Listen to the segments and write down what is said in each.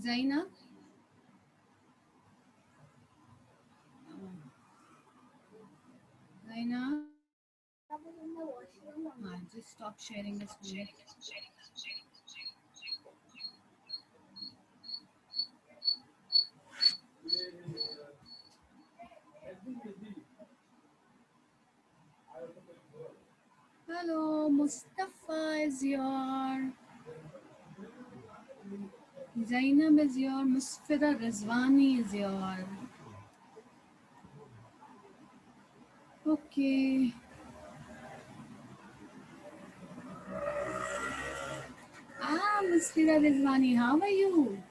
Zainab? Zainab? Just stop sharing the screen. Hello, Mustafa is your. Zainab is your. Musfira Rizwani is your. Okay. Musfira Rizwani, how are you?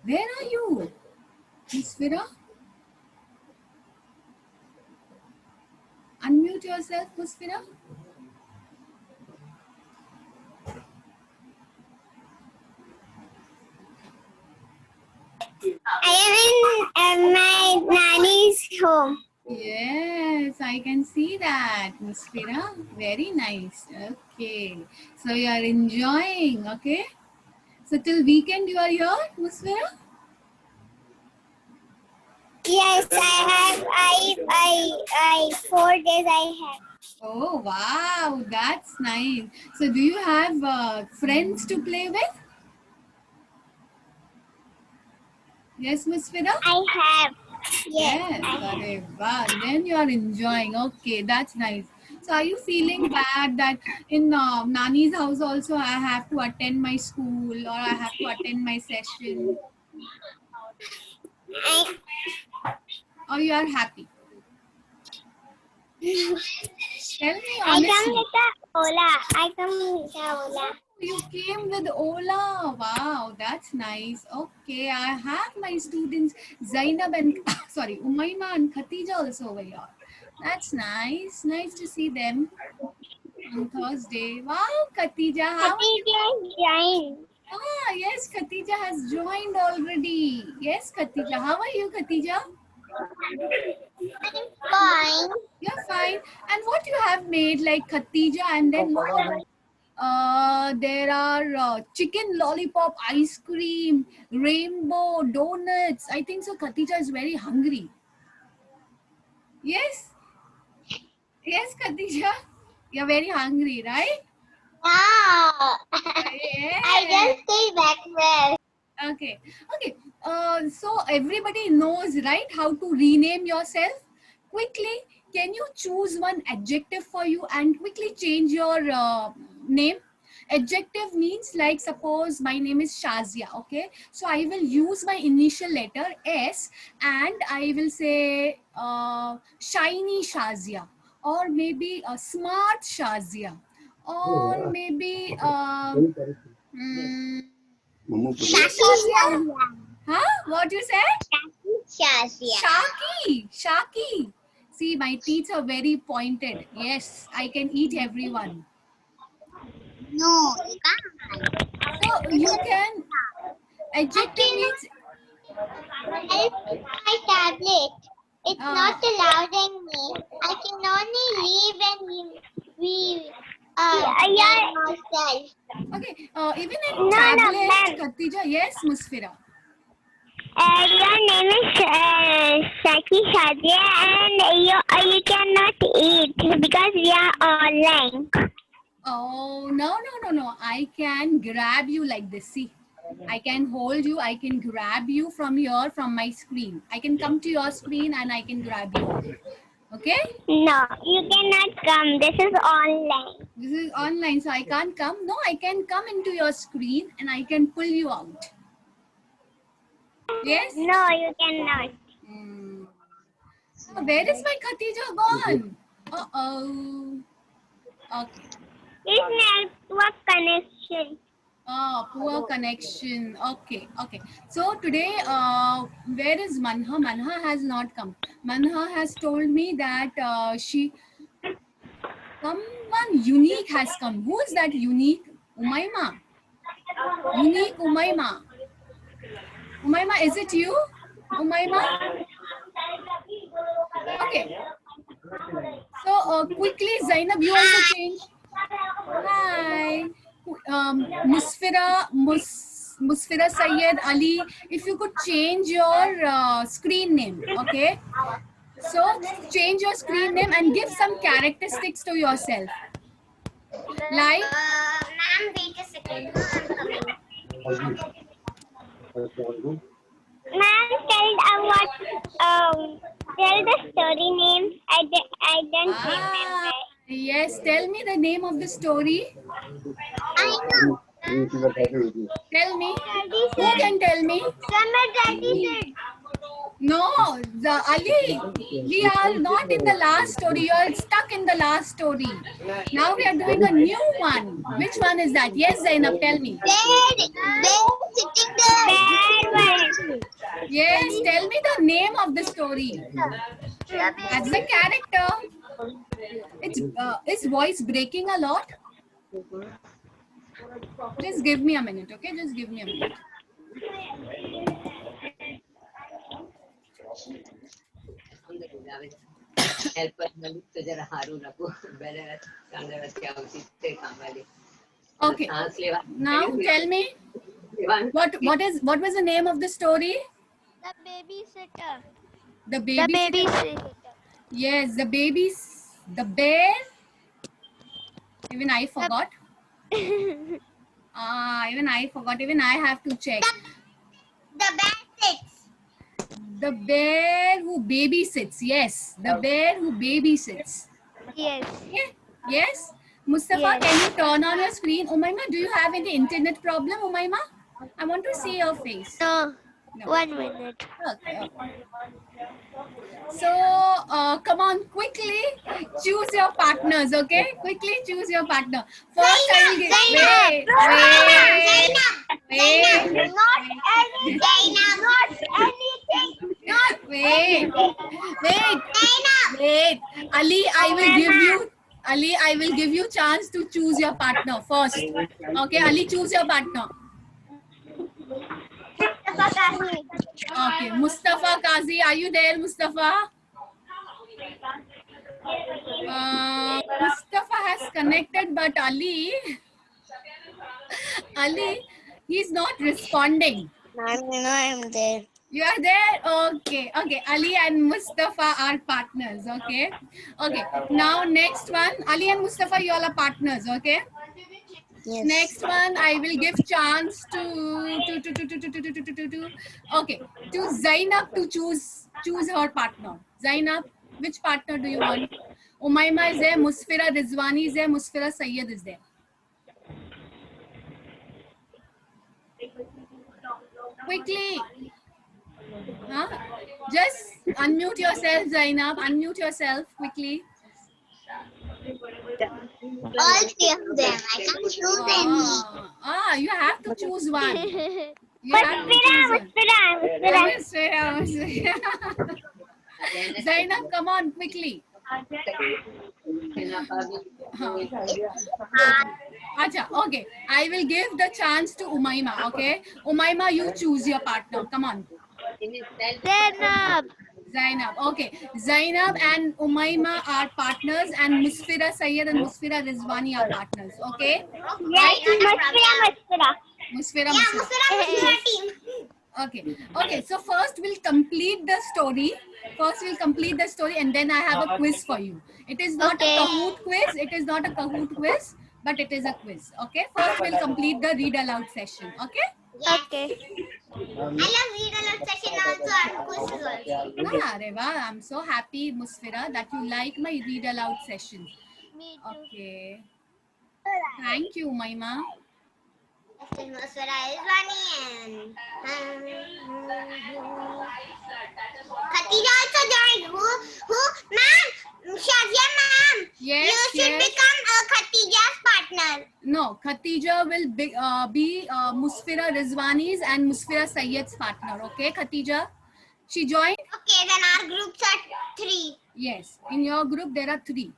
Where are you? Musfira? Unmute yourself, Musfira. I am in my nanny's home. Yes, I can see that, Musfira. Very nice. Okay. So you are enjoying, okay? So till weekend you are here, Musfira? Yes, I 4 days I have. Oh, wow. That's nice. So do you have friends to play with? Yes, Musfira? I have. Yes, Yes. I have. Arey, wow. Then you are enjoying. Okay, that's nice. So are you feeling bad that in Nani's house also I have to attend my school or I have to attend my session? Or you are happy? Tell me I come honestly. with the Ola. I come with the Ola. You came with Ola. Wow, that's nice. Okay, I have my students Zainab and sorry, Umayma and Khatija also over here. That's nice. Nice to see them on Thursday. Wow, Khatija, how are you? Join. Yes, Khatija has joined already. Yes, Khatija. How are you, Khatija? I'm fine. You're fine. And what you have made, like Khatija, and then what? There are chicken lollipop, ice cream, rainbow donuts. I think so. Khatija is very hungry. Yes, yes, Khatija. You're very hungry, right? No. Yes. I just stay back there. Okay. Okay. So everybody knows, right, how to rename yourself. Quickly, can you choose one adjective for you and quickly change your name? Adjective means, like, suppose my name is Shazia. Okay, so I will use my initial letter S and I will say shiny Shazia, or maybe a smart Shazia, or maybe Shazia. huh? What you said? Shazia. Shaki. See, my teeth are very pointed. Yes, I can eat everyone. No, you can't. So you can. I Adjective means. help my tablet. It's not allowed in me. I can only leave when we name ourselves. Okay. Even in tablet, Khatija. Yes, Musfira. Your name is Saki Shazia and you cannot eat because we are online. Oh, no. I can grab you like this. See, I can hold you. I can grab you from here, from my screen. I can come to your screen and I can grab you. Okay? No, you cannot come. This is online. This is online, so I can't come. No, I can come into your screen and I can pull you out. Yes? No, you cannot. Oh, where is my Khatija gone? Uh-oh. Okay. It's network connection. Oh, poor connection. Okay. So today, where is Manha? Manha has not come. Manha has told me that someone unique has come. Who is that unique? Umayma. Unique Umayma. Umayma, is it you? Umayma? Okay. So quickly, Zainab, you also change. Hi. Musfira Syed Ali, if you could change your screen name, okay? So change your screen name and give some characteristics to yourself. Like, ma'am, wait a second. I'm coming. Ma'am, tell the story name. I don't remember. yes, tell me the name of the story. I know. Tell me. Daddy Who said. can tell me? Summer Daddy said. No, the Ali, we are not in the last story. You are stuck in the last story. Now we are doing a new one. Which one is that? Yes, Zainab, tell me. Bear sitting there. Bear one. Yes, tell me the name of the story. That's the character. It's is voice breaking a lot? Just give me a minute, okay? Just give me a minute. Okay. Now tell me what was the name of the story? The babysitter. The babysitter. Yes, the babies. The bear. Even I forgot. Even I forgot. Even I have to check. The bear sits. The bear who babysits. Yes, the bear who babysits. Yes. Yeah. Yes. Mustafa, Yes. can you turn on your screen? Umaima, do you have any internet problem, Umaima? I want to see your face. No. No. 1 minute. Okay. So, come on, quickly choose your partners, okay? Quickly choose your partner. First, I will give. Wait. Not anything. Not anything. Not Wait. Ali, I will give you chance to choose your partner first. Okay, Ali, choose your partner. Okay, Mustafa Kazi, are you there, Mustafa? Mustafa has connected, but Ali, he's not responding. I'm there. You are there? Okay. Ali and Mustafa are partners. Okay. Now next one, Ali and Mustafa, you all are partners. Okay. Yes. Next one, I will give chance to Zainab to choose her partner. Zainab, which partner do you want? Umaima is there, Musfira Rizwani is there, Musfira Syed is there. Quickly. Huh? Just unmute yourself, Zainab. Unmute yourself quickly. All 3 of them. I can't choose any. You have to choose one. You have to choose one. Musfira. Zainab, come on, quickly. Acha, okay. I will give the chance to Umaima, okay? Umaima, you choose your partner. Come on. Zainab. Okay. Zainab and Umaima are partners and Musfira Syed and Musfira Rizwani are partners. Okay? Musfira. team. Okay. So first we'll complete the story. And then I have a quiz for you. It is not a Kahoot quiz. But it is a quiz. Okay? First we'll complete the read aloud session. Okay? Yes. Okay. I love read aloud session also and quiz also. Reva, I'm so happy, Musfira, that you like my read aloud sessions. Me too. Okay. Thank you, Maima. Khatija also joined. Who? Ma'am, Shazia ma'am. Yes, you should become Khatija's partner. No, Khatija will be Musfira Rizwani's and Musfira Syed's partner. Okay, Khatija? She joined? Okay, then our groups are 3. Yes, in your group there are 3.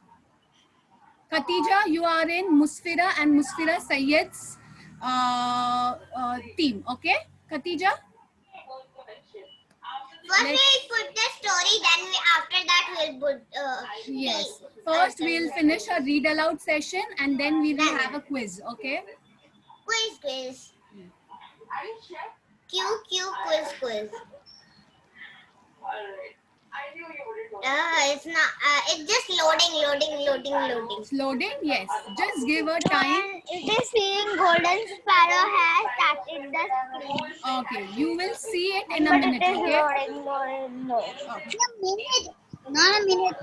Khatija, you are in Musfira and Musfira Syed's team. Okay, Khatija? First we'll put the story, then after that we'll put Yes. First we'll finish a read aloud session and then we will have a quiz. Okay. quiz. Quiz. It's not. It's just loading. It's loading. Yes. Just give a time. And it is saying Golden Sparrow has started the screen. Okay. You will see it in a minute. Okay. Loading. Okay. In a minute. Not a minute.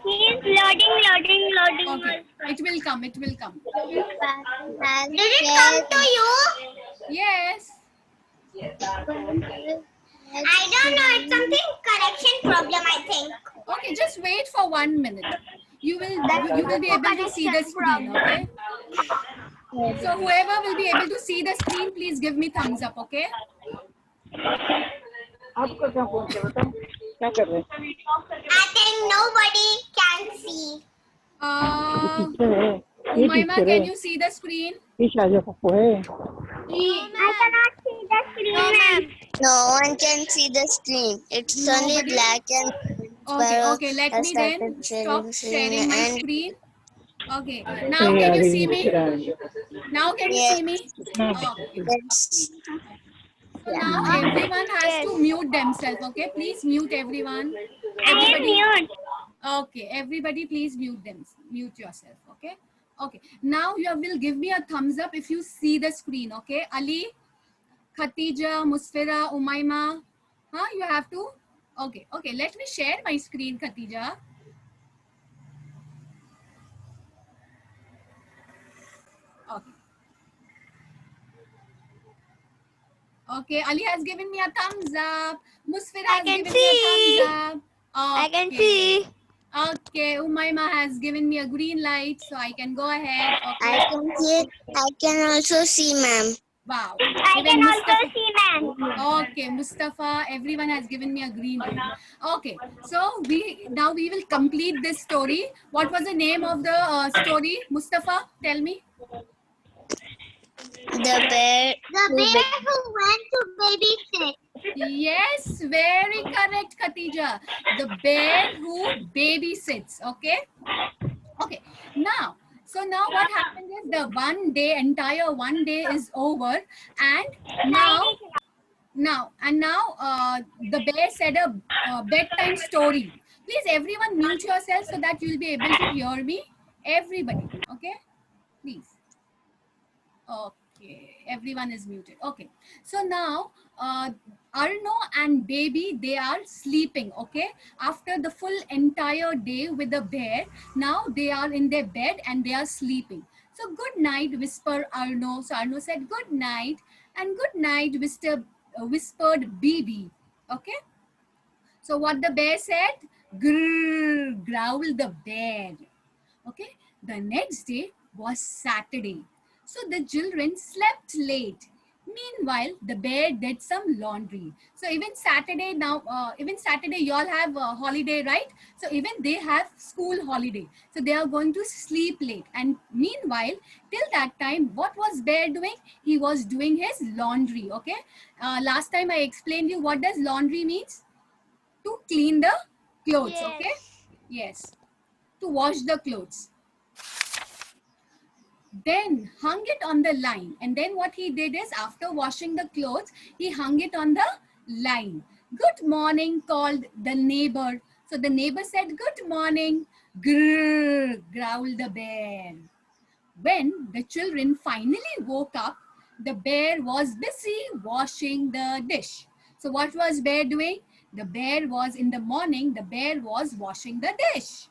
He's loading. Okay. It will come. It will come. Did it come to you? Yes. I don't know. It's something correction problem, I think. Okay. Just wait for 1 minute. You will be able to see the screen. Okay. So whoever will be able to see the screen, please give me thumbs up. Okay. आपको क्या phone किया बताओ क्या कर रहे हैं I think nobody can see. Teacher है ये Umaima, टीचर can है you see the screen? ये शाजा पप्पू है I cannot see the screen, ma'am. No one can see the screen. It's only Nobody? black and Okay. Let has me then started stop sharing sharing my and screen. Okay. Now can you see me? Now can you see me? Okay. it's So now everyone has to mute themselves. Okay. Please mute everyone. I am mute. Okay. Everybody, please mute yourself. Okay. Okay. Now you will give me a thumbs up if you see the screen. Okay. Ali, Khatija, Musfira, Umaima. You have to. Okay. Okay. Let me share my screen, Khatija. Okay. Okay, Ali has given me a thumbs up. Musfira has given me a thumbs up. Okay. I can see. Okay, Umaima has given me a green light, so I can go ahead. Okay. I can see. I can also see, ma'am. Wow. I Even can also Mustafa. see, ma'am. Okay, Mustafa, everyone has given me a green light. Okay, so now we will complete this story. What was the name of the story? Mustafa, tell me. The bear. The bear who went to babysit. Yes, very correct, Khatija. The bear who babysits. Okay. Okay. Now, so now what happened is the entire one day is over, and now the bear said a bedtime story. Please, everyone, mute yourself so that you will be able to hear me. Everybody. Okay. Please. Okay, everyone is muted. Okay, so now Arno and baby, they are sleeping. Okay, after the full entire day with the bear, now they are in their bed and they are sleeping. So good night, whisper Arno. So Arno said good night, and good night, whispered BB. Okay, so what the bear said? Grrr, growled the bear. Okay, the next day was Saturday. So the children slept late. Meanwhile, the bear did some laundry. So even Saturday now, you all have a holiday, right? So even they have school holiday. So they are going to sleep late. And meanwhile, till that time, what was bear doing? He was doing his laundry. Okay. Last time I explained you what does laundry means? To clean the clothes. Yes. Okay. Yes. To wash the clothes. Then hung it on the line, and then what he did is after washing the clothes, he hung it on the line. Good morning, called the neighbor. So the neighbor said good morning. Grrr, growled the bear. When the children finally woke up, the bear was busy washing the dish. So what was bear doing? The bear was in the morning, the bear was washing the dish.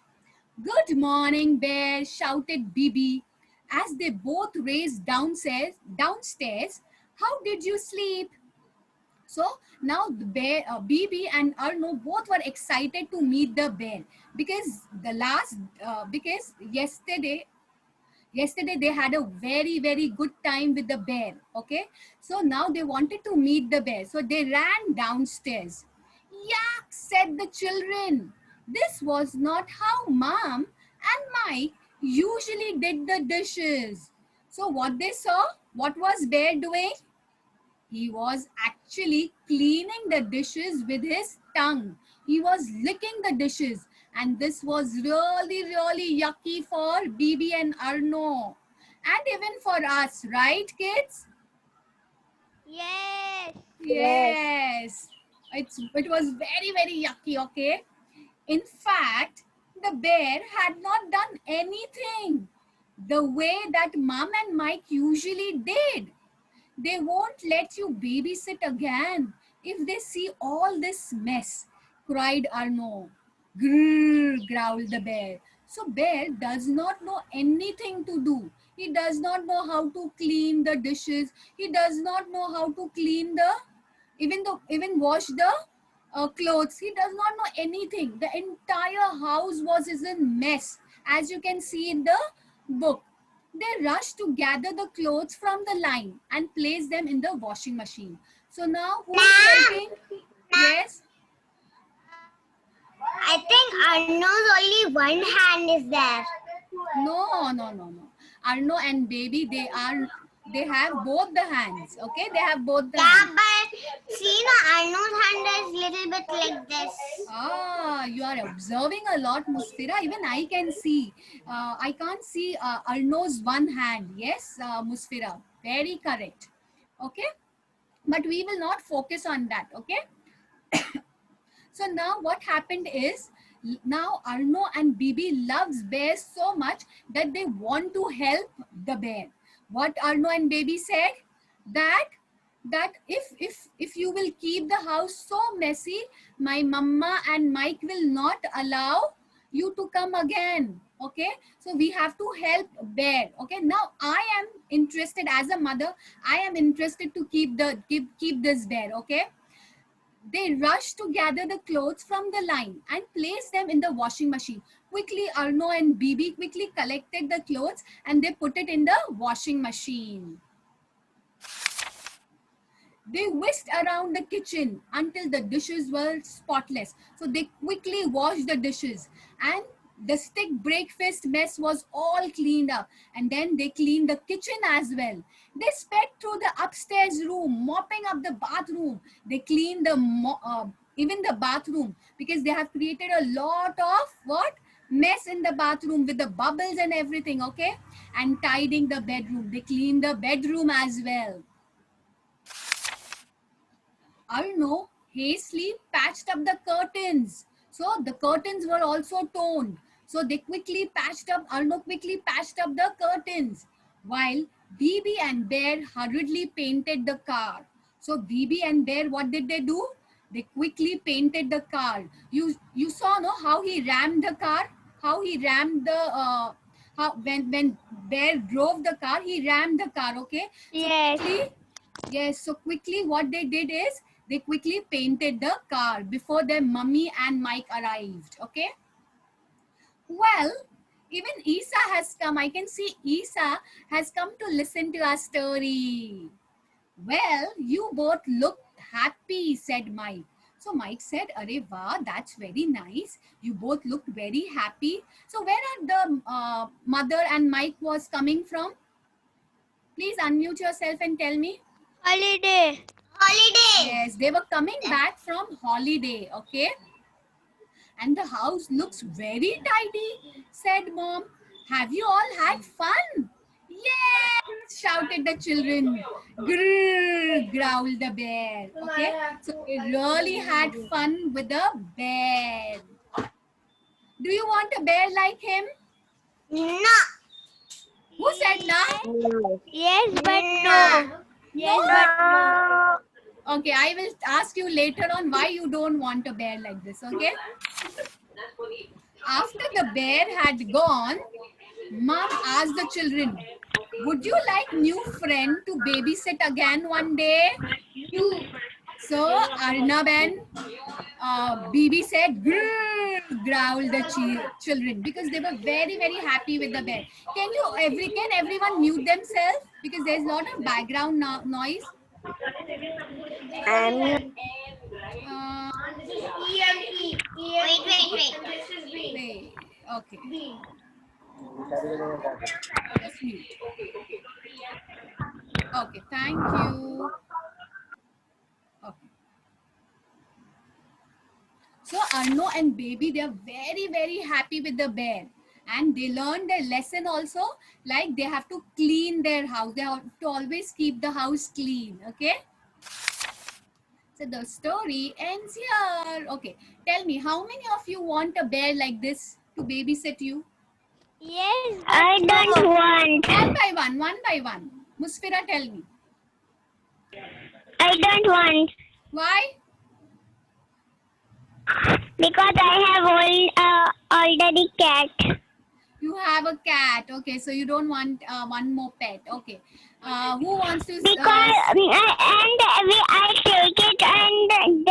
Good morning, bear, shouted Bibi. As they both raced downstairs, how did you sleep? So now the bear, Bibi and Arno both were excited to meet the bear because because yesterday they had a very good time with the bear. Okay, so now they wanted to meet the bear, so they ran downstairs. Yak, said the children. This was not how Mom and Mike usually did the dishes. So what they saw? What was bear doing? He was actually cleaning the dishes with his tongue. He was licking the dishes. And this was really, really yucky for Bibi and Arno. And even for us, right, kids? Yes. Yes. It was very, very yucky, okay? In fact, the bear had not done anything the way that Mom and Mike usually did. They won't let you babysit again if they see all this mess, cried Arno. Grrr, growled the bear. So bear does not know anything to do. He does not know how to clean the dishes. He does not know how to clean the, even wash the clothes. He does not know anything. The entire house was in mess, as you can see in the book. They rushed to gather the clothes from the line and place them in the washing machine. So now who is helping? Yes. I think Arno's only one hand is there. No. Arno and baby, they have both the hands. Okay, they have both the Yeah, hands. but see, no, Arno's hand is little bit like this. Ah, you are observing a lot, Musfira. Even I can see. I can't see Arno's one hand. Yes, Musfira. Very correct. Okay, but we will not focus on that. Okay. So now what happened is, now Arno and Bibi loves bears so much that they want to help the bear. What Arno and Bibi said, that if you will keep the house so messy, my mama and Mike will not allow you to come again. Okay, so we have to help bear. Okay, now I am interested as a mother. I am interested to keep this bear. Okay, they rushed to gather the clothes from the line and place them in the washing machine. Quickly, Arno and Bibi quickly collected the clothes and they put it in the washing machine. They whisked around the kitchen until the dishes were spotless. So they quickly washed the dishes and the stick breakfast mess was all cleaned up. And then they cleaned the kitchen as well. They sped through the upstairs room, mopping up the bathroom. They cleaned even the bathroom because they have created a lot of what? Mess in the bathroom with the bubbles and everything, okay? And tidying the bedroom. They cleaned the bedroom as well. Arno hastily patched up the curtains. So the curtains were also torn. So they quickly patched up, Arno quickly patched up the curtains. While Bibi and Bear hurriedly painted the car. So Bibi and Bear, what did they do? They quickly painted the car. You saw no how he rammed the car? How he rammed the how when Bear drove the car, he rammed the car, okay? So Yes. quickly, yes, so quickly what they did is they quickly painted the car before their mummy and Mike arrived. Okay. Well, even Isa has come. I can see Isa has come to listen to our story. Well, you both look happy, said Mike. So Mike said, Arey wow, that's very nice. You both looked very happy. So where are the mother and Mike was coming from? Please unmute yourself and tell me. Holiday. Holiday. Yes, they were coming back from holiday, okay? And the house looks very tidy, said Mom. Have you all had fun? Yes, shouted the children. Grrr, growled the bear. Okay, so they really had fun with the bear. Do you want a bear like him? No. Who said no? No. Yes, but no. Yes, but no. Okay, I will ask you later on why you don't want a bear like this, okay? After the bear had gone, Mom asked the children, would you like new friend to babysit again one day? So Arnab and Bibi said, grrr, growled the children because they were very, very happy with the bear. Can everyone mute themselves because there's a lot of background noise? I'm Uh, Wait. wait, okay, just mute. Okay, thank you. Okay. So Arno and baby, they are very, very happy with the bear. And they learn their lesson also, like they have to clean their house. They have to always keep the house clean. Okay. So the story ends here. Okay. Tell me, how many of you want a bear like this to babysit you? Yes, but I don't want. One by one, one by one. Musfira, tell me. I don't want Why? because I have already cat. You have a cat. Okay, so you don't want one more pet. Okay. Who wants to? Because I take it and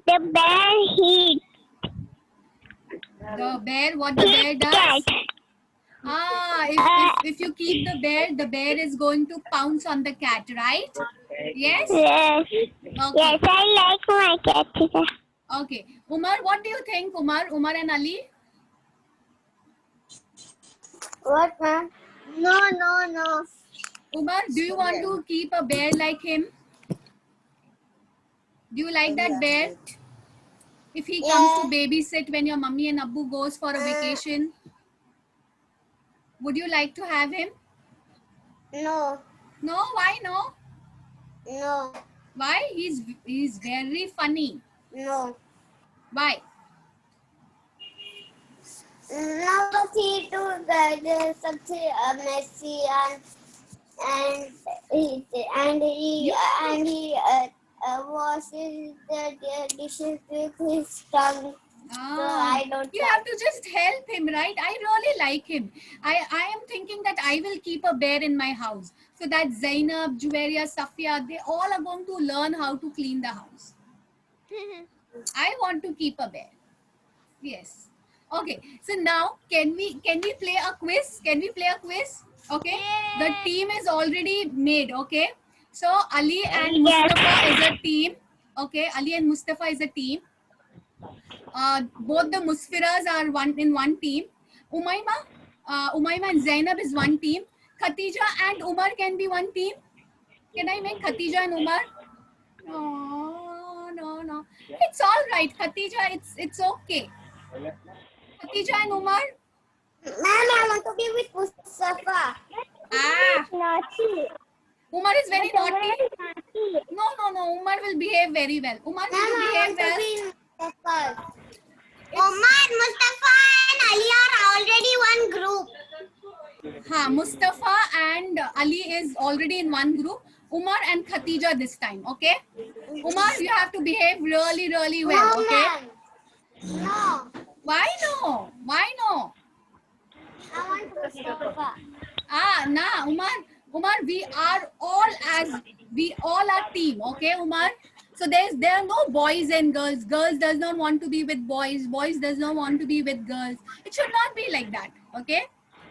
the bear he The bear, what the bear eats cat. does? Ah, if you keep the bear is going to pounce on the cat, right? Yes? Yes. Okay. Yes, I like my cat. Okay. Umar, what do you think, Umar? Umar and Ali? what, ma'am? No. Umar, do you want to keep a bear like him? Do you like that bear? If he comes to babysit when your mummy and Abbu goes for a vacation, would you like to have him? No. No, why no? No. Why? He's very funny. No. Why? No, he too सबसे messy and he washes the dishes with his tongue. So I don't You have to just help him, right? I really like him. I am thinking that I will keep a bear in my house. So that Zainab, Juwaria, Safia, they all are going to learn how to clean the house. I want to keep a bear. Yes. Okay. So now can we play a quiz? Can we play a quiz? Okay. The team is already made. Okay. So Ali and Mustafa is a team. Okay. Ali and Mustafa is a team. Both the Musfiras are one team. Umayma and Zainab is one team. Khatija and Umar can be one team. Can I make Khatija and Umar? No. It's all right, Khatija. It's okay. Khatija and Umar. Ma'am, I want to be with Mustafa. Ah, Naughty. Umar is very naughty. No. Umar will behave very well. Umar, will you behave well? Mustafa. Omar, Mustafa and Ali are already one group. Mustafa and Ali is already in one group. Umar and Khatija this time, okay? Umar, you have to behave really, really well, okay? No. Why no? Why no? I want Mustafa. Umar, we all are team, okay, Umar? So there are no boys and girls. Girls does not want to be with boys. Boys does not want to be with girls. It should not be like that, okay?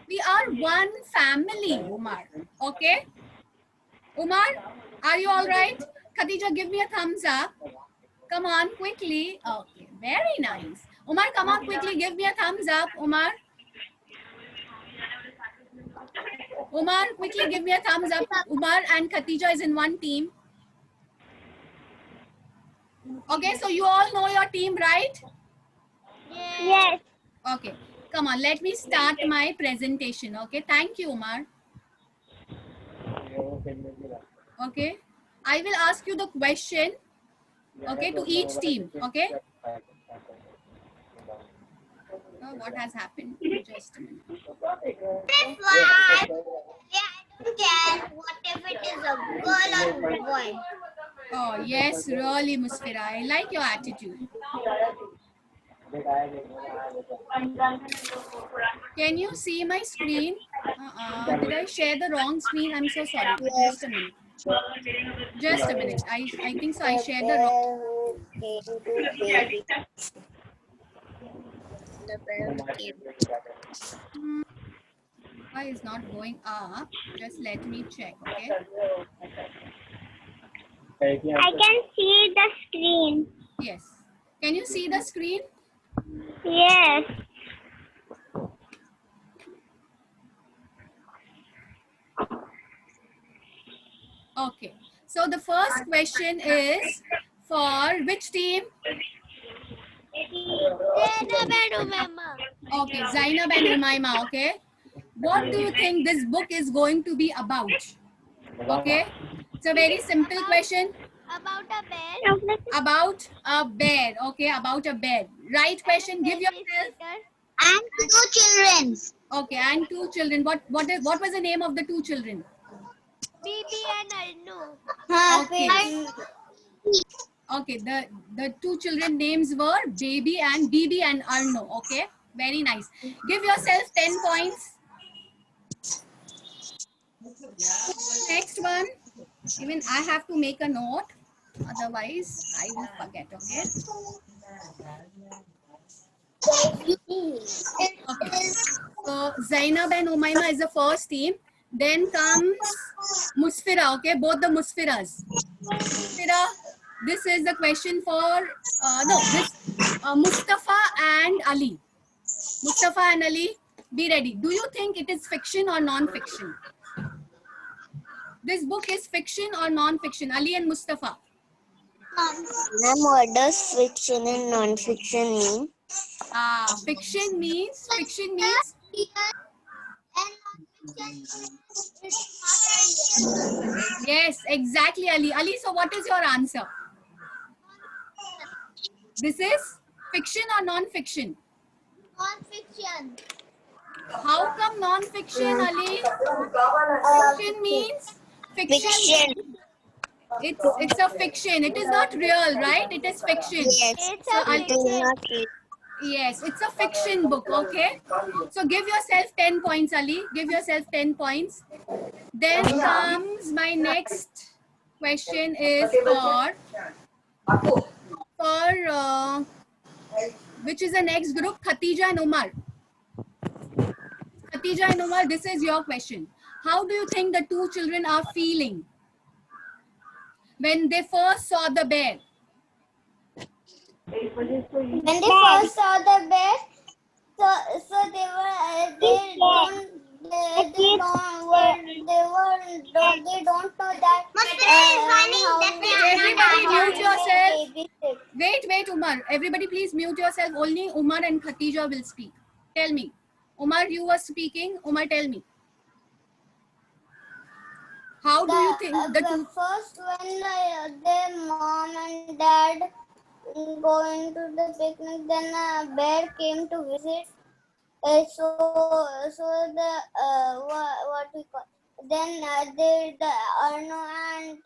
We are one family, Umar, okay? Umar, are you all right? Khadija, give me a thumbs up. Come on, quickly. Okay, very nice. Umar, come on, quickly. Give me a thumbs up, Umar. Umar, quickly give me a thumbs up. Umar and Khatija is in one team. Okay, so you all know your team, right? Yes. Okay, come on. Let me start my presentation. Okay, thank you, Umar. Okay, I will ask you the question. Okay, to each team. Okay. What has happened? Just a minute. If I don't care what if it is a girl or boy. Oh, yes, really, Musfira. I like your attitude. Can you see my screen? Did I share the wrong screen? I'm so sorry. Just a minute. Just a minute. I think so. I shared the wrong. Why is not going up? Just let me check. Okay. I can see the screen. Yes. Can you see the screen? Yes. Okay. So the first question is for which team? Zainab and Umaima. Okay, Zainab and Umaima. Okay. What do you think this book is going to be about? Okay. It's a very simple question. About a bear About a bear. Okay, about a bear. Right question. Give yourself. and two children. Okay, and two children. What was the name of the two children? Bibi and Arnu. Okay. Okay, the two children names were Baby and Bibi and Arno. Okay, very nice. Give yourself 10 points. Next one. Even I have to make a note, otherwise I will forget. Okay. Okay. So Zainab and Umaima is the first team. Then comes Musfira. Okay, both the Musfiras. Musfira, this is the question for Mustafa and Ali. Mustafa and Ali, be ready. Do you think it is fiction or non-fiction? This book is fiction or non-fiction? Ali and Mustafa. Ma'am, what does fiction and non-fiction mean? Fiction means yes, exactly, Ali. Ali, so what is your answer? This is fiction or non-fiction? Non-fiction. How come non-fiction, Ali? Fiction means fiction. It's a fiction. It is not real, right? It is fiction. Yes, It's So a it is fiction. not real. yes, it's a fiction book. Okay. So give yourself 10 points, Ali. Give yourself 10 points. Then comes my next question is for which is the next group? Khatija and Umar. Khatija and Umar, this is your question. How do you think the two children are feeling when they first saw the bear? When they first saw the bear, so they don't know that. Everybody mute yourself. Wait, Umar. Everybody please mute yourself. Only Umar and Khatija will speak. Tell me. Umar, you were speaking. Umar, tell me. How do you think the two... First, when their mom and dad going to the picnic, then a bear came to visit. So the what we call, then the Arno and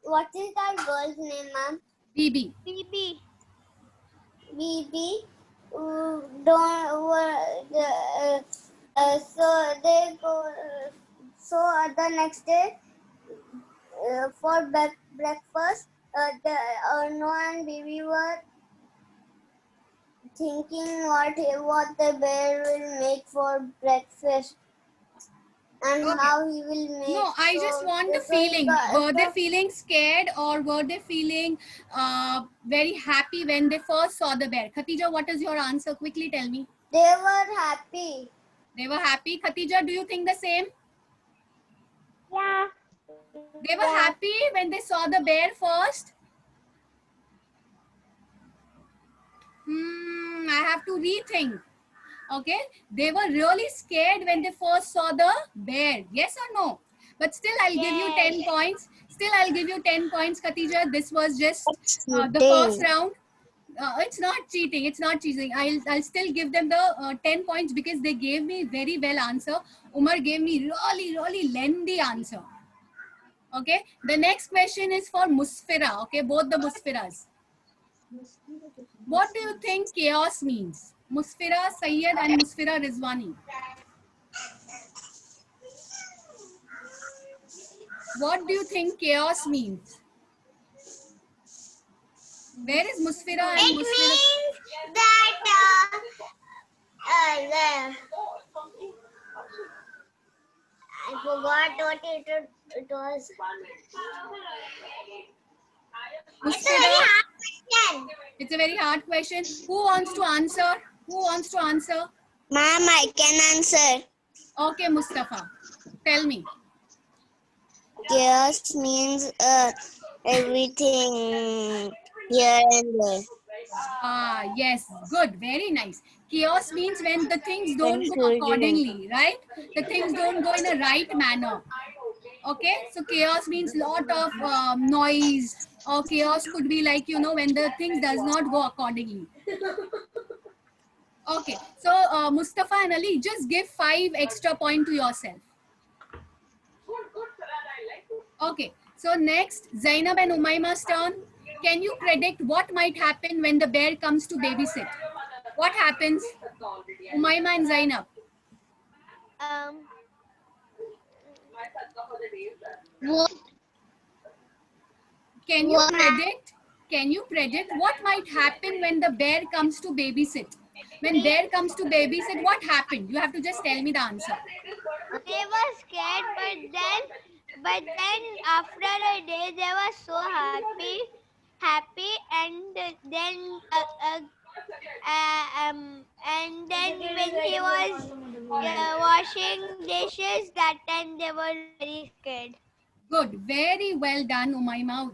what is that girl's name, ma'am? BB. Bibi. Don't so they go. So the next day for breakfast, the Arno and Bibi were thinking what the bear will make for breakfast and Okay. how he will make. No, I just want the feeling. Were they feeling scared or were they feeling very happy when they first saw the bear? Khatija, what is your answer? Quickly tell me. They were happy. They were happy. Khatija, do you think the same? Yeah. They were happy when they saw the bear first? I have to rethink. Okay, they were really scared when they first saw the bear. Yes or no? But still, I'll give you 10 points. Still, I'll give you 10 points, Khatija. This was just the first round. It's not cheating. It's not cheating. I'll still give them the 10 points because they gave me very well answer. Umar gave me really lengthy answer. Okay. The next question is for Musfira. Okay, both the Musfiras. What do you think chaos means? Musfira Sayyed and Musfira Rizwani. What do you think chaos means? Where is Musfira and It Musfira? means that I forgot what it was. Musfira, Question. it's a very hard question. Who wants to answer? Who wants to answer? Ma'am, I can answer. Okay, Mustafa, tell me. Chaos means everything here and there. Ah, yes, good, very nice. Chaos means when the things don't go Confusion. accordingly, right? The things don't go in a right manner. Okay, so chaos means lot of noise, or chaos could be like, you know, when the things does not go accordingly. Okay, so Mustafa and Ali, just give 5 extra point to yourself. Okay, so next, Zainab and Umaima's turn. Can you predict what might happen when the bear comes to babysit? What happens? Umaima and Zainab. What? Can you predict? Can you predict what might happen when the bear comes to babysit? When bear comes to babysit, what happened? You have to just tell me the answer. They were scared, but then after a day they were so happy, and then when he was washing dishes, that time they were very scared. Good, very well done, Umaima.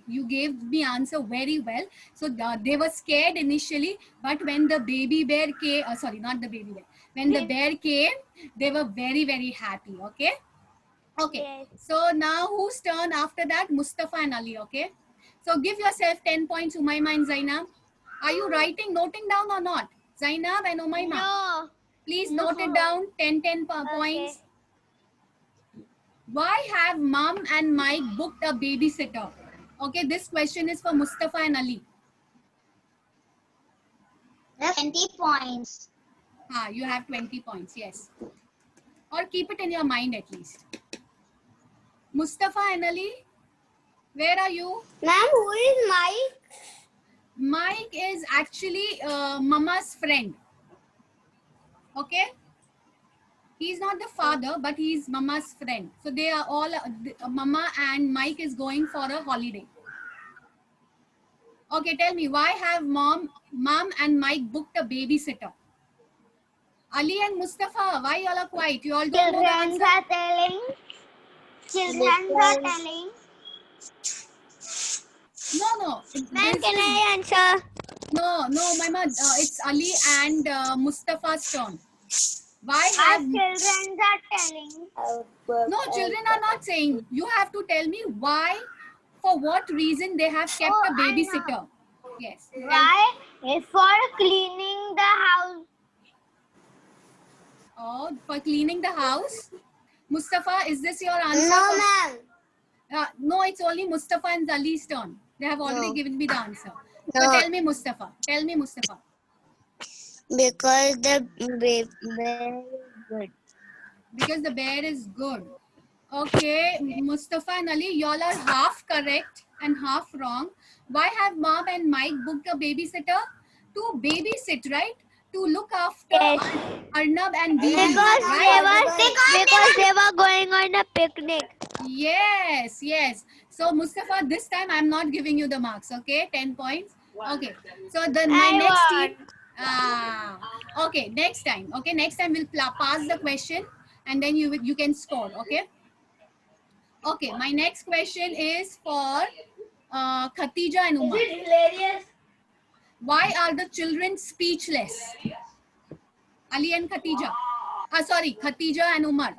You gave me answer very well. So they were scared initially, but when the baby bear came, sorry, not the baby bear. When the bear came, they were very, very happy. Okay. Okay. Yes. So now whose turn after that? Mustafa and Ali. Okay. So give yourself 10 points, Umaima and Zainab. Are you writing, noting down or not? Zainab and Umaima. No. Please note it down. 10 points. Why have Mom and Mike booked a babysitter? Okay, this question is for Mustafa and Ali. 20 points. You have 20 points, yes. Or keep it in your mind at least. Mustafa and Ali, where are you? Ma'am, who is Mike? Mike is actually Mama's friend. Okay? He's not the father, but he's Mama's friend. So they are all, Mama and Mike is going for a holiday. Okay, tell me, why have Mom and Mike booked a babysitter? Ali and Mustafa, why you all are quiet? You all don't know the answer? Children are telling. No. Ma'am, can I answer? No, Mama, it's Ali and Mustafa's turn. Why have... Children are telling. No, children are not saying. You have to tell me why, for what reason they have kept a babysitter. Yes. Why? It's for cleaning the house. Oh, for cleaning the house? Mustafa, is this your answer? No, ma'am. No, it's only Mustafa and Ali's turn. They have already No. given me the answer. So No. tell me, Mustafa. Because the bear is good. Because the bear is good. Okay, Mustafa and Ali, y'all are half correct and half wrong. Why have Mom and Mike booked a babysitter? To babysit, right? To look after Arnab and Didi, Because they were going on a picnic. Yes. So Mustafa, this time I'm not giving you the marks, okay? 10 points. Okay. So my next team. Okay, next time. Okay, next time we'll pass the question and then you can score, okay? Okay, my next question is for Khatija and Umar. Hilarious. Why are the children speechless? Ali and Khatija. Sorry, Khatija and Umar.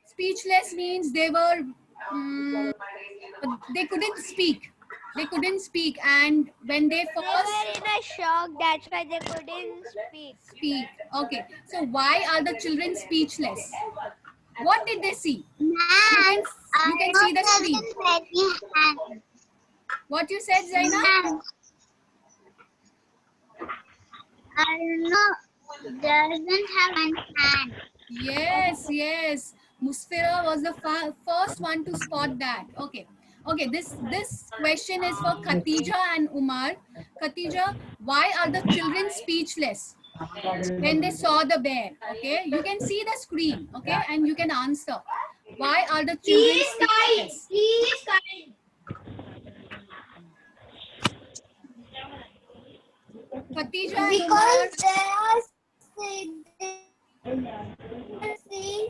Speechless means they were, they couldn't speak. And when they They were in a shock, that's why they couldn't speak. Okay, so why are the children speechless? What did they see? You can see the screen. What you said, Zainab? I don't know. Doesn't have one hand. Yes. Musfira was the first one to spot that. Okay, this question is for Khatija and Umar. Khatija, why are the children speechless when they saw the bear? Okay, you can see the screen, okay, and you can answer. Why are the children speechless? Please, kind. Khatija and Umar. Because they see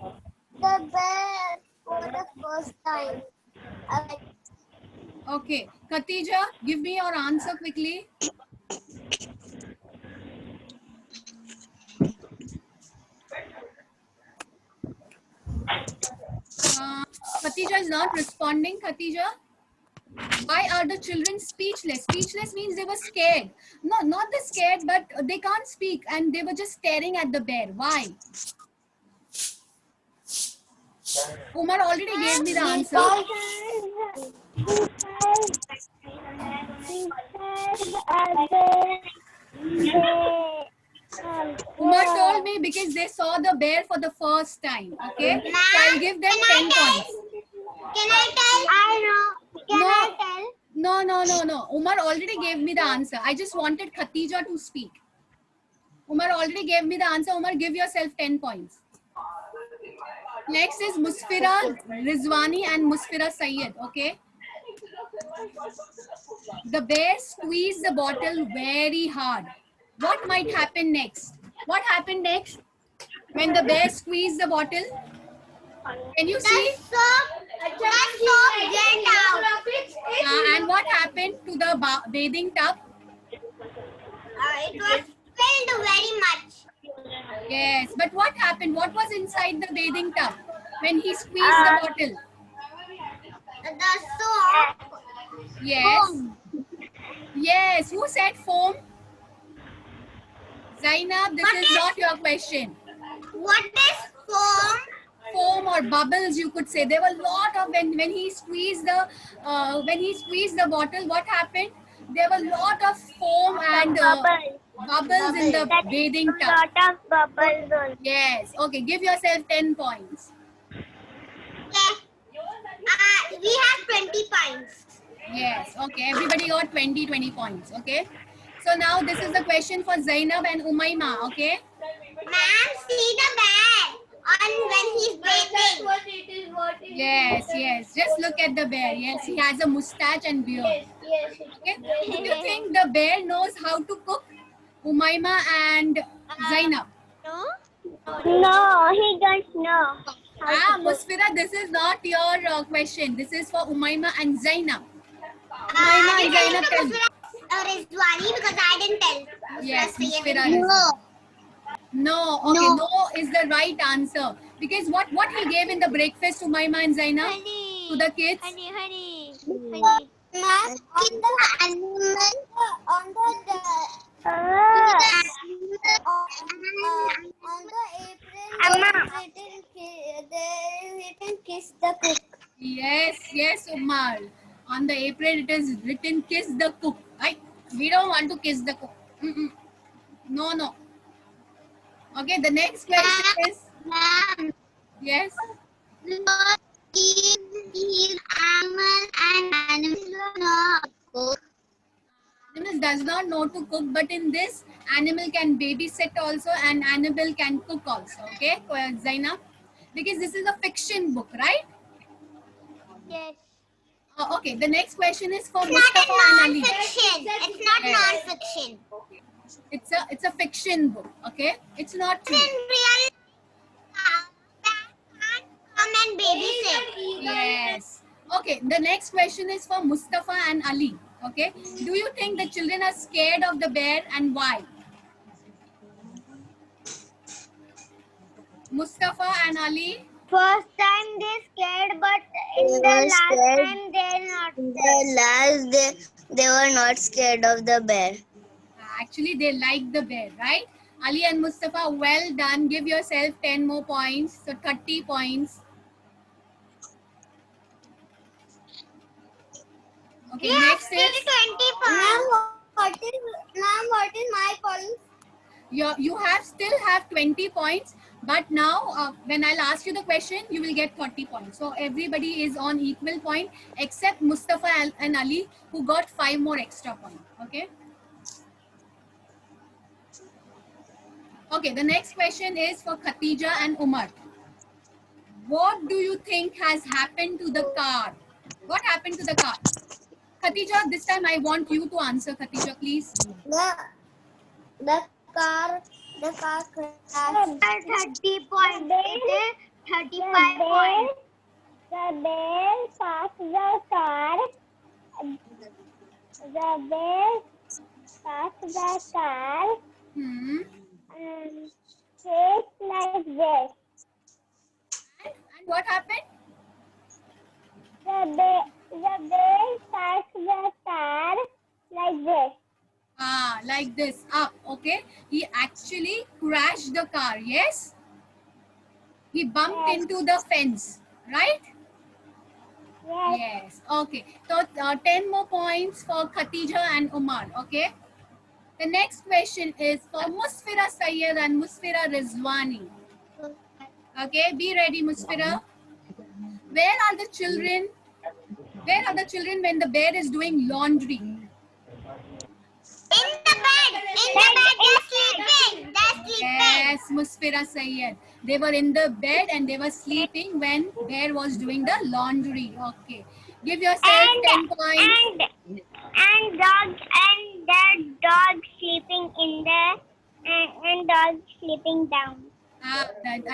the bear. the first time. Uh, Okay, Khatija, give me your answer quickly. Khatija is not responding. Khatija, why are the children speechless? Speechless means they were scared. No, not the scared, but they can't speak and they were just staring at the bear. Why? Umar already gave me the answer. Umar told me because they saw the bear for the first time. Okay, so I'll give them 10 points. Can I tell? I know. Can No. I tell? No. Umar already gave me the answer. I just wanted Khatija to speak. Umar already gave me the answer. Umar, give yourself 10 points. Next is Musfira Rizwani and Musfira Sayyed. Okay. The bear squeezed the bottle very hard. What might happen next? What happened next when the bear squeezed the bottle? Can you see? The soap get out. And what happened to the bathing tub? It was filled very much. Yes, but what happened? What was inside the bathing tub when he squeezed the bottle? The soap. Yes. Foam. Yes. Who said foam? Zainab, this is not your question. What is foam? Foam or bubbles, you could say. There were a lot of when he squeezed the bottle. What happened? There were a lot of foam and bubbles in the bathing tub. Lot of bubbles. Yes. Okay. Give yourself 10 points. Okay. We have 20 points. Yes. Okay. Everybody got 20 points. Okay. So now this is the question for Zainab and Umayma. Okay. Ma'am, see the bear on when he's bathing. Yes. Just look at the bear. Yes, he has a mustache and beard. Yes. Okay. Do you think the bear knows how to cook? Umayma and Zainab. No, he don't know. Musfira, this is not your question. This is for Umayma and Zainab. Umayma and Zainab, tell me. Rizwani, because I didn't tell. Yes, Musfira. No. Okay, no is the right answer. Because what he gave in the breakfast to Umayma and Zainab? To the kids? Honey. Ma'am, on the animal, on the apron, they written kiss the cook. Yes, Umar. On the apron, it is written kiss the cook. Right? We don't want to kiss the cook. No. Okay, the next question is, Ma'am, yes. Lord is animal and animals not cook. Animal does not know to cook, but in this, animal can babysit also and animal can cook also. Okay, Zainab? Because this is a fiction book, right? Yes. Okay, the next question is for It's Mustafa not and a Ali. non-fiction. It's not Yes. non-fiction. It's a fiction book. Okay, it's not true. In real, that can't come and babysit. Yes. Okay, the next question is for Mustafa and Ali. Okay, do you think the children are scared of the bear and why? Mustafa and Ali. First time they scared, but in They the were last scared. time they're not. In the last, they were not scared of the bear. Actually, they like the bear, right? Ali and Mustafa, well done. Give yourself 10 more points. So 30 points. Okay, We have next still is 20 points. Ma'am, what is my point? you still have 20 points, but now when I'll ask you the question, you will get 30 points. So everybody is on equal point except Mustafa and Ali, who got 5 more extra points. Okay. Okay, the next question is for Khatija and Umar. What do you think has happened to the car? What happened to the car? Khatija, this time I want you to answer. Khatija, please. The car crashed. 30 points. It is 35 points. The bear passed the car. The bear passed the car and faced like this. And what happened? The bear passed the car like this. Like this, up. Okay, he actually crashed the car. Yes, he bumped Yes. into the fence, right? Yes. Yes. Okay, so 10 more points for Khatija and Umar. Okay, the next question is for Musfira Sayyed and Musfira Rizwani. Okay, be ready, Musfira. Where are the children? Where are the children when the bear is doing laundry? In the bed. In the bed. They're sleeping. They're sleeping. Yes, Musfira Sayyed. They were in the bed and they were sleeping when bear was doing the laundry. Okay, give yourself 10 points. And the dog sleeping in the and dog sleeping down.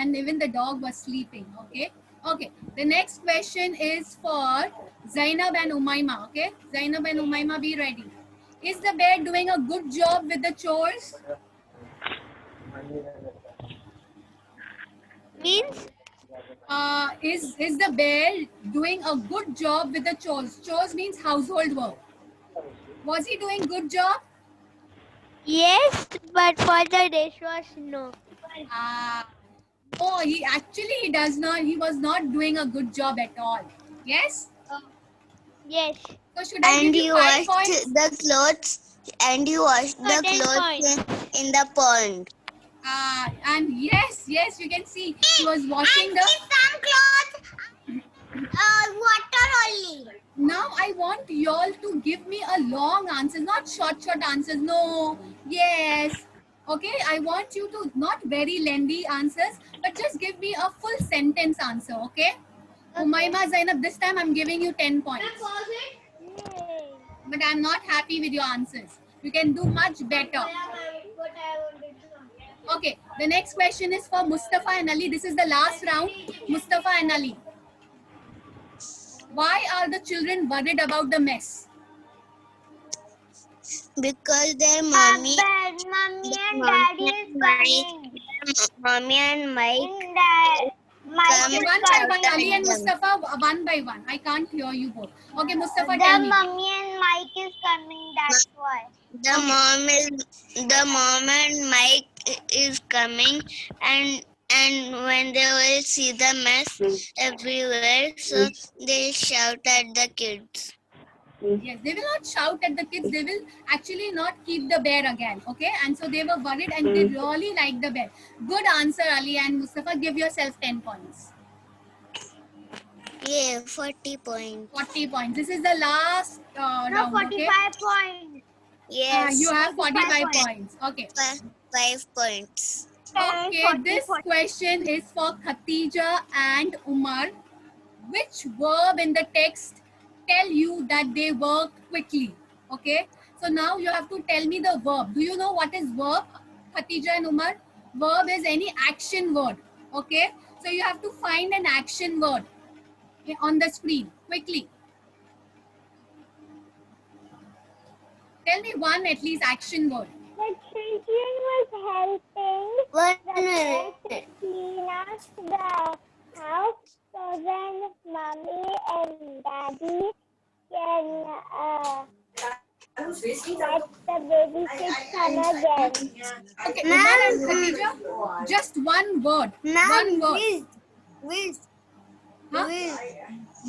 And even the dog was sleeping. Okay. Okay. The next question is for Zainab and Umaima. Okay. Zainab and Umaima, be ready. Is the bear doing a good job with the chores? Means Is the bear doing a good job with the chores? Chores means household work. Was he doing good job? yes, but for the dishwash, no. Oh, he does not. He was not doing a good job at all. Yes. Yes. So should I give And you you 5 washed points? the clothes. And you washed the 10 clothes in the pond. And yes, you can see he was washing the. Some clothes. Water only. Now I want you all to give me a long answer, not short answers. No, yes. Okay, I want you to not very lengthy answers, but just give me a full sentence answer. Okay. Umaima Zainab, this time I'm giving you 10 points. But I'm not happy with your answers. You can do much better. Okay, the next question is for Mustafa and Ali. This is the last round. Mustafa and Ali. Why are the children worried about the mess? Because their mommy Mommy and daddy is coming. Mommy and Mike In the Mike Okay, is one by one, coming. Ali and Mustafa, one by one. I can't hear you both. Okay, Mustafa, The tell me. mommy and Mike is coming. That's why. the mom and Mike is coming, and when they will see the mess everywhere, so they'll shout at the kids. Yes, they will not shout at the kids. They will actually not keep the bear again. Okay, and so they were worried and they really like the bear. Good answer, Ali and Mustafa. Give yourself 10 points. Yeah, 40 points. 40 points. This is the last No, round. 45 Okay. points. Yes, You have 45 45 points. Okay. 5 points. Okay, 40, this 40. question is for Khatija and Umar. Which verb in the text tell you that they work quickly? Okay, so now you have to tell me the verb. Do you know what is verb, Khatija and Umar? Verb is any action word. Okay, so you have to find an action word on the screen quickly. Tell me one at least action word. The children was helping 1 the minute. parents clean up the house so then mommy and daddy can let the baby kids come again. Okay, Umar and Khatija, just one word. One word. Whizzed. Huh?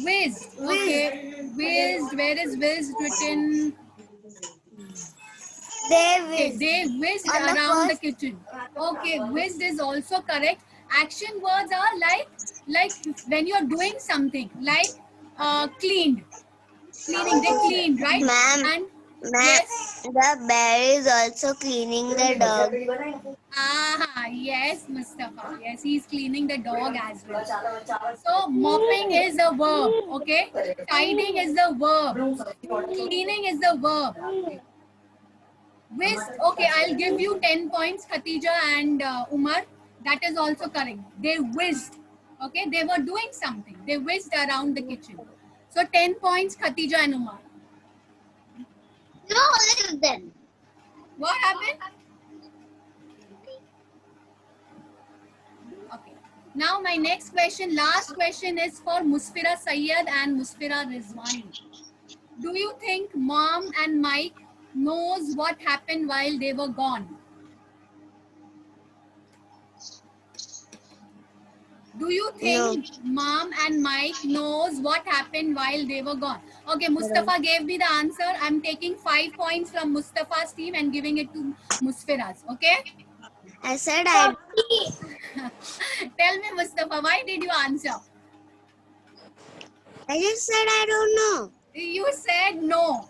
Whizzed. Okay. Whizzed. Where is whizzed written? Okay, they whizzed On the around the first- kitchen. Okay, whizzed is also correct. Action words are like when you're doing something, like cleaned. Cleaning, they cleaned, right? Ma'am. And Ma'am, yes. the bear is also cleaning the dog. Yes, Mustafa. Yes, he's cleaning the dog as well. So mopping is the verb, okay? Tidying is the verb. Cleaning is the verb. Whizzed. Okay, I'll give you 10 points, Khatija and Umar. That is also correct. They whizzed. Okay, they were doing something. They whisked around the kitchen. So 10 points, Khatija and Umar. No, less than. What happened? Okay. Now my next question, last question is for Musfira Sayyed and Musfira Rizwani. Do you think Mom and Mike knows what happened while they were gone? Do you think Mom and Mike knows what happened while they were gone? Okay, Mustafa gave me the answer. I'm taking 5 points from Mustafa's team and giving it to Musfira's. Okay? I said I. Tell me, Mustafa, why did you answer? I just said I don't know. You said no.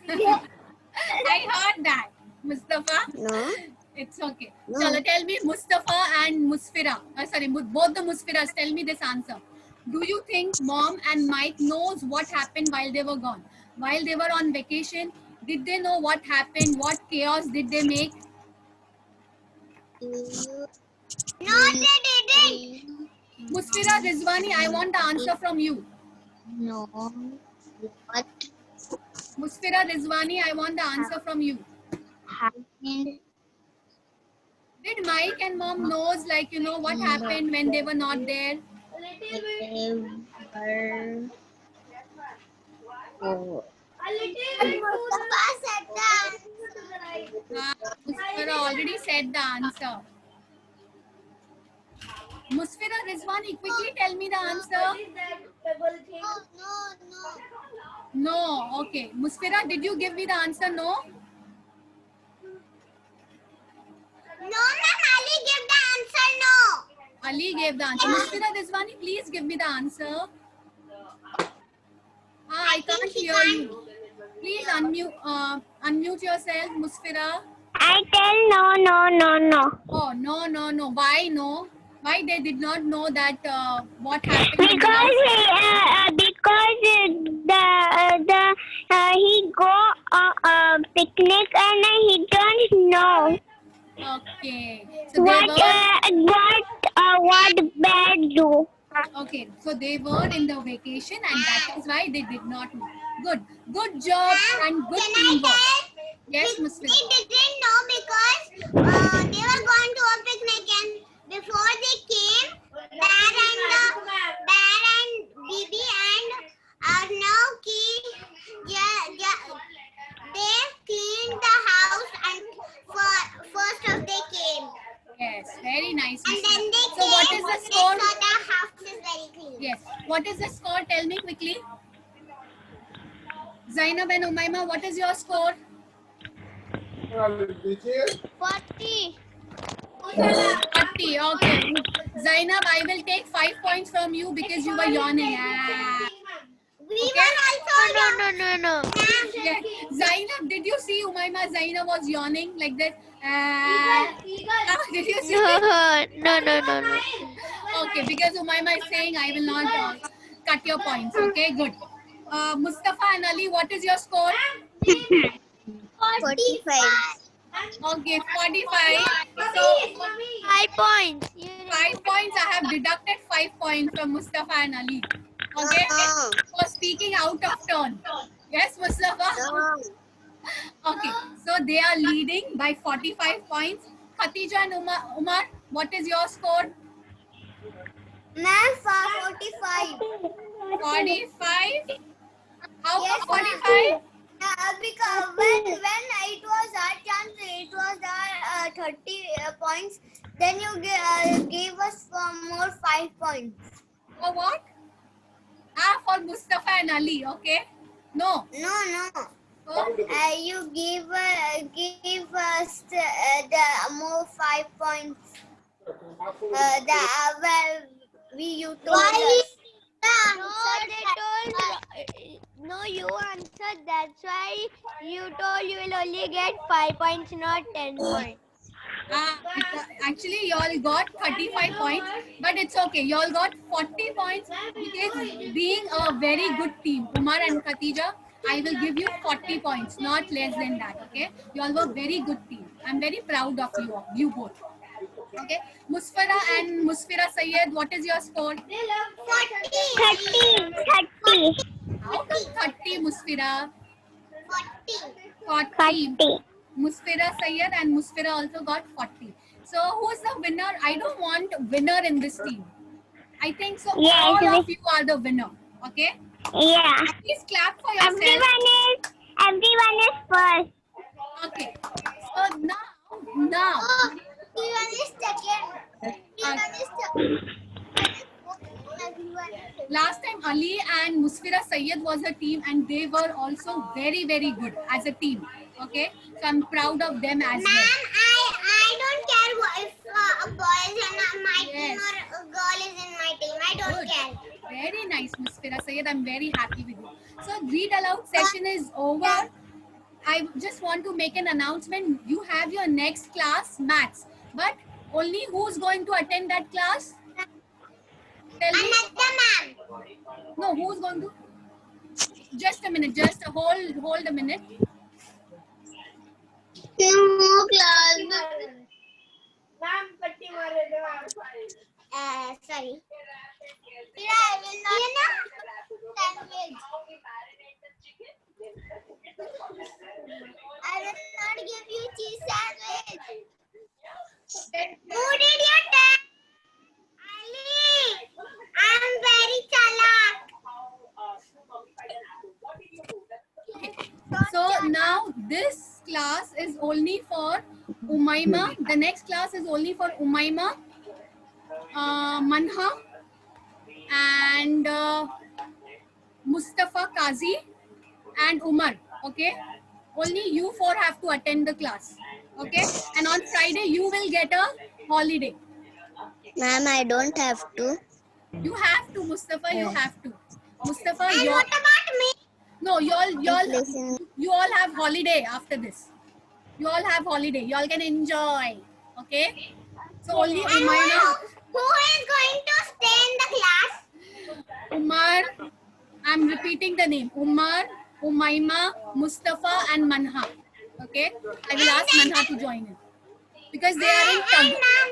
I heard that, Mustafa. No. It's okay. No. Chalo, tell me, Mustafa and Musfira. Sorry, both the Musfiras. Tell me this answer. Do you think Mom and Mike knows what happened while they were gone? While they were on vacation, did they know what happened? What chaos did they make? No, they didn't. Musfira Rizwani, I want the answer from you. No. What Musfira Rizwani, I want the answer from you. happened? Did Mike and Mom knows, like, what happened when they were not there? They were. Oh. Mustafa said that. Musfira already said the answer. Musfira Rizwani, quickly tell me the answer. No. No. Okay. Musfira, did you give me the answer? No. No, ma'am, Ali give the answer no. Ali gave the answer. Musfira Rizwani, please give me the answer. I can't hear you. Please unmute yourself, Musfira. I tell no. Oh, no. Why no? Why they did not know that what happened? in the house? Because he go picnic and he don't know Okay. So they were what bad do. okay. So they were in the vacation, and that is why they did not know. Good job and good teamwork. Yes, Musfira. They didn't know because they were going to a picnic and before they came, Bear and Bibi and Arnav they cleaned the house and first of they came. Yes, very nice. And then Musfira. they So what came, is the they score? saw the house is very clean. Yes. What is the score? Tell me quickly. Zainab and Umaima, what is your score? 40. 40. Okay. Zainab, I will take 5 points from you because you were yawning. We Okay. were also no. Yeah. Zainab, did you see Umaima? Zainab was yawning like that. Did you see? No. Okay, because Umaima is saying I will not cut your points. Okay, good. Mustafa and Ali, what is your score? 45. Okay, 45. So 5 points. 5 points. I have deducted 5 points from Mustafa and Ali. Okay, No. for speaking out of turn. Yes, Mustafa. No. Okay, so they are leading by 45 points. Khatija and Umar, what is your score? Ma'am, 45. 45. How Yes, come 45? Because when it was our chance, it was our 30 points. Then you gave us more 5 points. For what? For Mustafa and Ali. Okay. No. No. So, You give us the more 5 points. You told us. No, you answered. That's why you told you will only get 5 points, not 10 points. actually, you all got 35 points, but it's okay. You all got 40 points because being a very good team, Umar and Khatija, I will give you 40 points, not less than that. Okay. You all were very good team. I'm very proud of you both. Okay. Musfira and Musfira Sayed, what is your score? 40. 30. How come 30, Musfira? 40. 40. Musfira Sayed and Musfira also got 40. So who's the winner? I don't want winner in this team. I think so. Yes, All of you are the winner. Okay. Yeah. Please clap for yourself. Everyone is first. Okay. So now. Oh, T1 is second. T1 is second. Everyone is second. Last time Ali and Musfira Sayed was a team and they were also very, very good as a team. Okay. So I'm proud of them as well. Ma'am, I don't care if a boy is in my team Yes. or a girl is in my team. I don't Good. care. Very nice, Musfira Sayed. I'm very happy with you. So read aloud session is over. I just want to make an announcement. You have your next class, maths. But only who's going to attend that class? Tell me. Another ma'am. No, who's going to? Just a minute. Just hold a minute. Sorry. Yeah, I will not. Sandwich. I will not give you cheese sandwich. Who did you take? Ali. I'm very chalak. So now this class is only for Umaima. The next class is only for Umaima, Manha, and Mustafa Kazi and Umar. Okay, only you four have to attend the class. Okay, and on Friday you will get a holiday. Ma'am, I don't have to. You have to, Mustafa. You have to. Mustafa, And you what about me? no, you Listen. all have holiday after this. You all have holiday. You all can enjoy. Okay. So only And Umaima, who is going to stay in the class? Umar. I'm repeating the name. Umar, Umaima, Mustafa, and Manha. Okay. I will ask Manha to join in because they are in And tug. ma'am,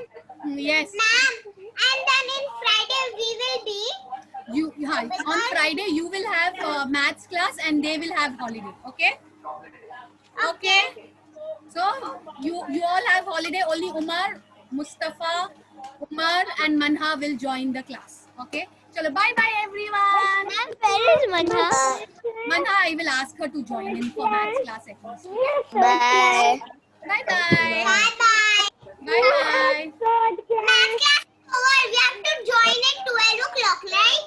Yes. and then in Friday we will be. On Friday you will have maths class and they will have holiday. Okay. Okay. So you all have holiday. Only Umar, Mustafa, Umar, and Manha will join the class. Okay. Chalo, bye bye everyone. Ma'am, where is Manha? Manha, I will ask her to join in for maths class at least. Okay? Bye. Bye bye. Bye bye. Bye bye. Math class over. We have to join at 12 o'clock, right?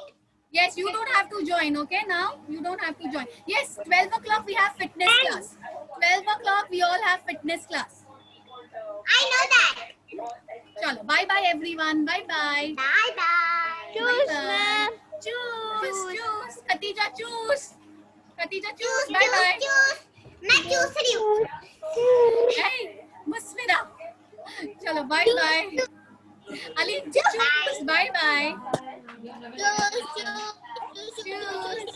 Yes, you don't have to join. Okay, now you don't have to join. Yes, 12 o'clock we have fitness class. 12 o'clock we all have fitness class. I know that. Chalo, bye bye everyone. Bye bye. Bye bye. Bye bye. Choose. Khatija, choose. Khatija, choose. Bye bye. मैं चूस रही हूँ. Hey, Musfira. Chalo, bye bye. Ali, choose. Bye bye. Choose. Choose.